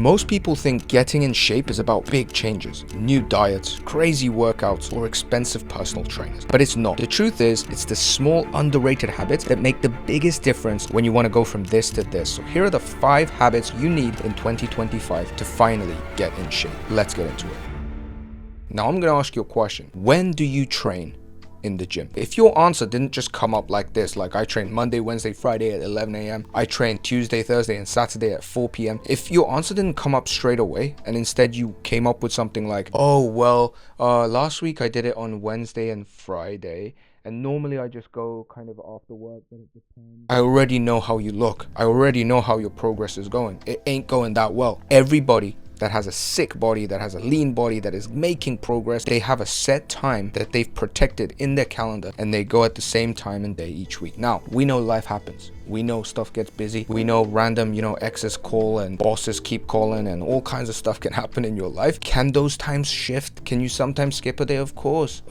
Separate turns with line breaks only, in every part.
Most people think getting in shape is about big changes, new diets, crazy workouts, or expensive personal trainers. But it's not. The truth is, it's the small, underrated habits that make the biggest difference when you want to go from this to this. So here are the 5 habits you need in 2025 to finally get in shape. Let's get into it. Now I'm going to ask you a question. When do you train in the gym? If your answer didn't just come up like this, like I train Monday, Wednesday, Friday at 11 a.m. I train Tuesday, Thursday, and Saturday at 4 p.m. If your answer didn't come up straight away and instead you came up with something like, oh, well, last week I did it on Wednesday and Friday, and normally I just go kind of after work, but it depends. I already know how you look. I already know how your progress is going. It ain't going that well. Everybody that has a sick body, that has a lean body, that is making progress, they have a set time that they've protected in their calendar, and they go at the same time and day each week. Now, we know life happens. We know stuff gets busy. We know random, exes call and bosses keep calling and all kinds of stuff can happen in your life. Can those times shift? Can you sometimes skip a day? Of course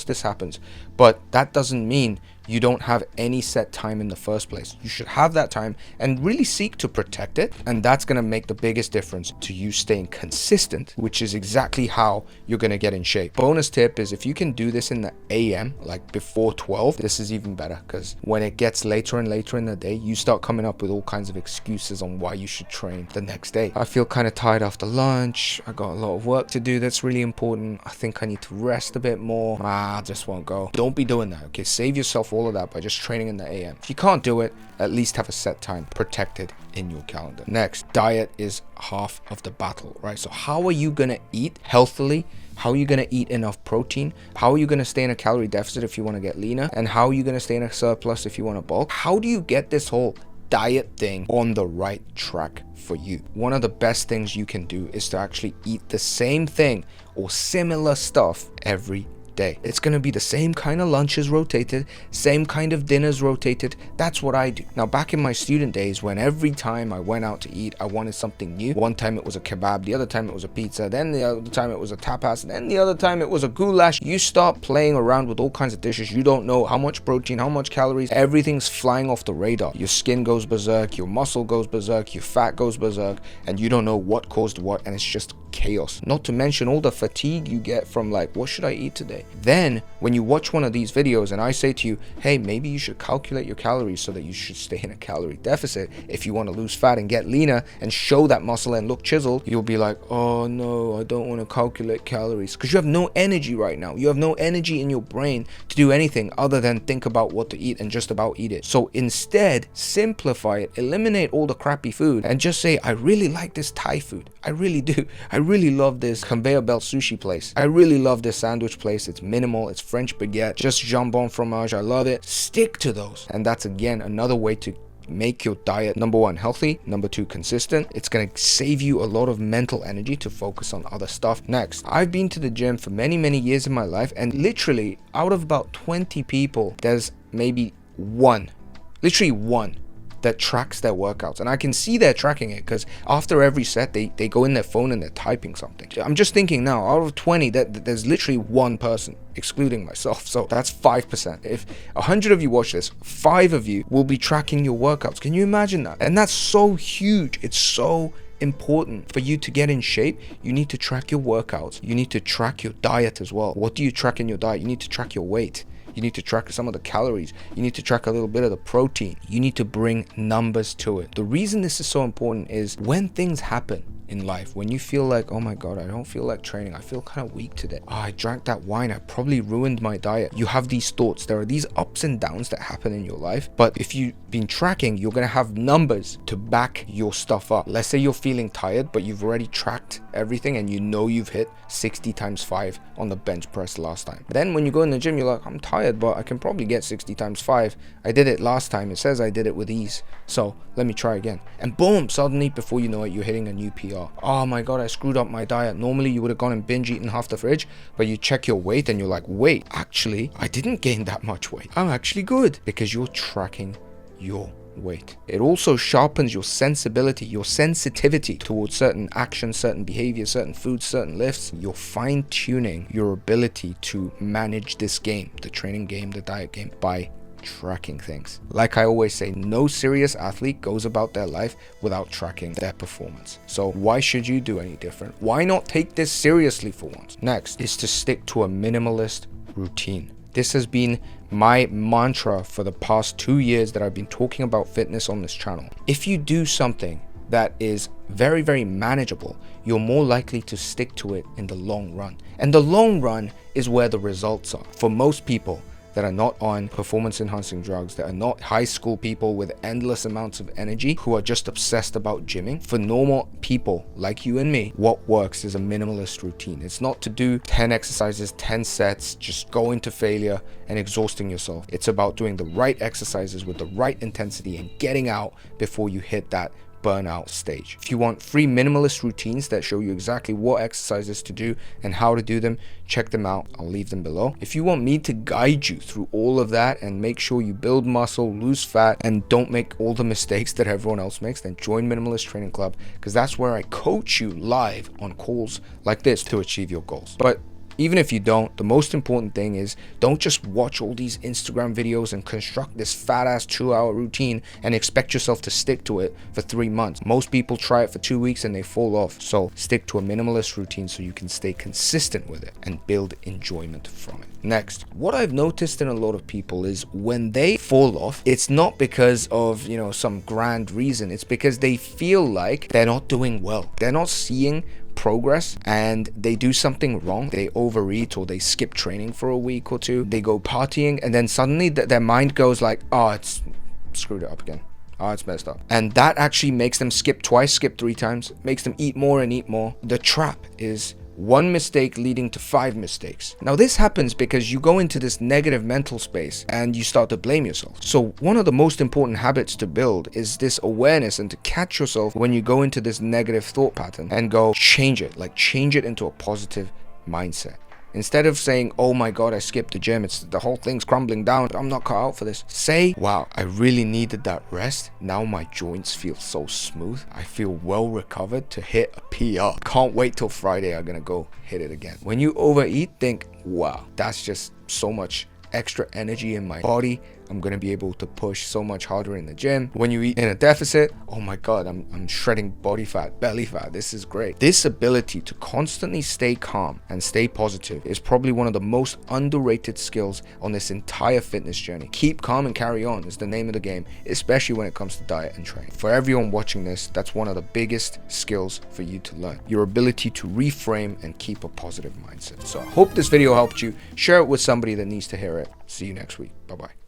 this happens. But that doesn't mean you don't have any set time in the first place. You should have that time and really seek to protect it. And that's going to make the biggest difference to you staying consistent, which is exactly how you're going to get in shape. Bonus tip is if you can do this in the AM, like before 12, this is even better, because when it gets later and later in the day, you start coming up with all kinds of excuses on why you should train the next day. I feel kind of tired after lunch. I got a lot of work to do that's really important. I think I need to rest a bit more. I just won't go. Don't be doing that, okay? Save yourself all of that by just training in the AM. If you can't do it, at least have a set time protected in your calendar. Next, diet is half of the battle, right? So how are you gonna eat healthily? How are you going to eat enough protein? How are you going to stay in a calorie deficit if you want to get leaner? And how are you going to stay in a surplus if you want to bulk? How do you get this whole diet thing on the right track for you? One of the best things you can do is to actually eat the same thing or similar stuff every day. It's going to be the same kind of lunches rotated, same kind of dinners rotated. That's what I do. Now, back in my student days, when every time I went out to eat, I wanted something new. One time it was a kebab, the other time it was a pizza, then the other time it was a tapas, then the other time it was a goulash. You start playing around with all kinds of dishes. You don't know how much protein, how much calories. Everything's flying off the radar. Your skin goes berserk, your muscle goes berserk, your fat goes berserk, and you don't know what caused what, and it's just chaos. Not to mention all the fatigue you get from like, what should I eat today? Then when you watch one of these videos and I say to you, hey, maybe you should calculate your calories so that you should stay in a calorie deficit if you want to lose fat and get leaner and show that muscle and look chiseled, you'll be like, oh no, I don't want to calculate calories, because you have no energy right now. You have no energy in your brain to do anything other than think about what to eat and just about eat it. So instead, simplify it, eliminate all the crappy food, and just say, I really like this Thai food. I really do. I really love this conveyor belt sushi place. I really love this sandwich place. It's minimal. It's French baguette, just jambon fromage. I love it. Stick to those. And that's again another way to make your diet, number 1, healthy, number 2, consistent. It's going to save you a lot of mental energy to focus on other stuff. Next, I've been to the gym for many years in my life, and literally out of about 20 people, there's maybe literally one that tracks their workouts, and I can see they're tracking it because after every set they go in their phone and they're typing something. I'm just thinking now, out of 20, that there's literally one person, excluding myself, so that's 5%. If 100 of you watch this, 5 of you will be tracking your workouts. Can you imagine that? And that's so huge. It's so important for you to get in shape. You need to track your workouts. You need to track your diet as well. What do you track in your diet? You need to track your weight. You need to track some of the calories. You need to track a little bit of the protein. You need to bring numbers to it. The reason this is so important is when things happen in life, when you feel like, oh my god, I don't feel like training, I feel kind of weak today, I drank that wine, I probably ruined my diet. You have these thoughts. There are these ups and downs that happen in your life, but if you've been tracking, you're going to have numbers to back your stuff up. Let's say you're feeling tired, but you've already tracked everything and you know you've hit 60 times 5 on the bench press last time. Then when you go in the gym, you're like, I'm tired, but I can probably get 60 times 5. I did it last time. It says I did it with ease, so let me try again. And boom, suddenly before you know it, you're hitting a new PR. Oh my god, I screwed up my diet. Normally you would have gone and binge eaten half the fridge, but you check your weight and you're like, wait, actually I didn't gain that much weight. I'm actually good, because you're tracking your weight. It also sharpens your sensibility, your sensitivity towards certain actions, certain behaviors, certain foods, certain lifts. You're fine-tuning your ability to manage this game, the training game, the diet game, by tracking things. Like I always say, no serious athlete goes about their life without tracking their performance. So why should you do any different? Why not take this seriously for once? Next is to stick to a minimalist routine. This has been my mantra for the past 2 years that I've been talking about fitness on this channel. If you do something that is very, very manageable, you're more likely to stick to it in the long run. And the long run is where the results are. For most people that are not on performance enhancing drugs, that are not high school people with endless amounts of energy who are just obsessed about gymming, for normal people like you and me, what works is a minimalist routine. It's not to do 10 exercises, 10 sets, just go into failure and exhausting yourself. It's about doing the right exercises with the right intensity and getting out before you hit that burnout stage. If you want free minimalist routines that show you exactly what exercises to do and how to do them, check them out. I'll leave them below. If you want me to guide you through all of that and make sure you build muscle, lose fat, and don't make all the mistakes that everyone else makes, then join Minimalist Training Club, because that's where I coach you live on calls like this to achieve your goals. But even if you don't, the most important thing is don't just watch all these Instagram videos and construct this fat ass 2-hour routine and expect yourself to stick to it for 3 months. Most people try it for 2 weeks and they fall off. So stick to a minimalist routine so you can stay consistent with it and build enjoyment from it. Next, what I've noticed in a lot of people is when they fall off, it's not because of, some grand reason. It's because they feel like they're not doing well. They're not seeing progress and they do something wrong. They overeat or they skip training for a week or two. They go partying and then suddenly their mind goes like, oh, it's screwed it up again. Oh, it's messed up. And that actually makes them skip twice, skip 3 times, makes them eat more and eat more. The trap is 1 mistake leading to 5 mistakes. Now this happens because you go into this negative mental space and you start to blame yourself. So one of the most important habits to build is this awareness and to catch yourself when you go into this negative thought pattern and go change it into a positive mindset. Instead of saying, oh my God, I skipped the gym, the whole thing's crumbling down, I'm not cut out for this. Say, wow, I really needed that rest. Now my joints feel so smooth. I feel well recovered to hit a PR. Can't wait till Friday, I'm gonna go hit it again. When you overeat, think, wow, that's just so much extra energy in my body. I'm gonna be able to push so much harder in the gym. When you eat in a deficit, oh my God, I'm shredding body fat, belly fat. This is great. This ability to constantly stay calm and stay positive is probably one of the most underrated skills on this entire fitness journey. Keep calm and carry on is the name of the game, especially when it comes to diet and training. For everyone watching this, that's one of the biggest skills for you to learn. Your ability to reframe and keep a positive mindset. So I hope this video helped you. Share it with somebody that needs to hear it. See you next week. Bye-bye.